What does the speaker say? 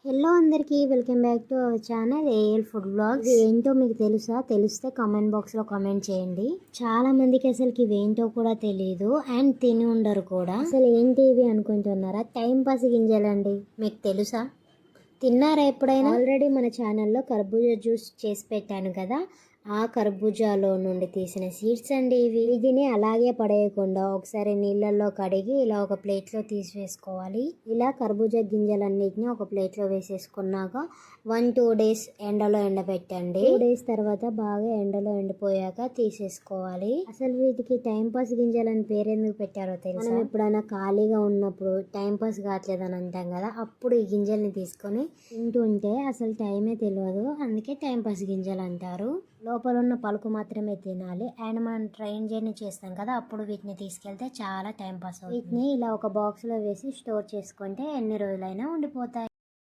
Hello అందరికీ welcome back to our channel AL food blogs. ఇది ఏంటో మీకు తెలుసా? తెలిస్తే కామెంట్ బాక్స్లో కామెంట్ చేయండి. చాలా మందికి అసలుకి ఇవి ఏంటో కూడా తెలియదు అండ్ తిని ఉండరు కూడా. అసలు ఏంటి ఇవి అనుకుంటున్నారా? టైం పాస్ గింజలండి. మీకు తెలుసా? తిన్నారా ఎప్పుడైనా? ఆల్రెడీ మన ఛానల్లో కర్బూజా జ్యూస్ చేసి పెట్టాను కదా, ఆ కర్బూజాలో నుండి తీసిన సీడ్స్ అండి ఇవి. వీటిని అలాగే పడేయకుండా ఒకసారి నీళ్ళల్లో కడిగి ఇలా ఒక ప్లేట్లో తీసివేసుకోవాలి. ఇలా కర్బూజా గింజలన్నిటిని ఒక ప్లేట్లో వేసేసుకున్నాక 1-2 డేస్ ఎండలో ఎండబెట్టండి. 2 డేస్ తర్వాత బాగా ఎండలో ఎండిపోయాక తీసేసుకోవాలి. అసలు వీటికి టైం పాస్ గింజలని పేరెందుకు పెట్టారో తెలుసా? మనం ఎప్పుడైనా ఖాళీగా ఉన్నప్పుడు టైం పాస్ కావట్లేదని అంటాం కదా, అప్పుడు ఈ గింజల్ని తీసుకొని తింటుంటే అసలు టైమే తెలియదు. అందుకే టైం పాస్ గింజలు అంటారు. లోపల ఉన్న పలుకు మాత్రమే తినాలి. అండ్ మనం ట్రైన్ జర్నీ చేస్తాం కదా, అప్పుడు వీటిని తీసుకెళ్తే చాలా టైం పాస్ అవుతుంది. వీటిని ఇలా ఒక బాక్స్లో వేసి స్టోర్ చేసుకుంటే ఎన్ని రోజులైనా ఉండిపోతాయి.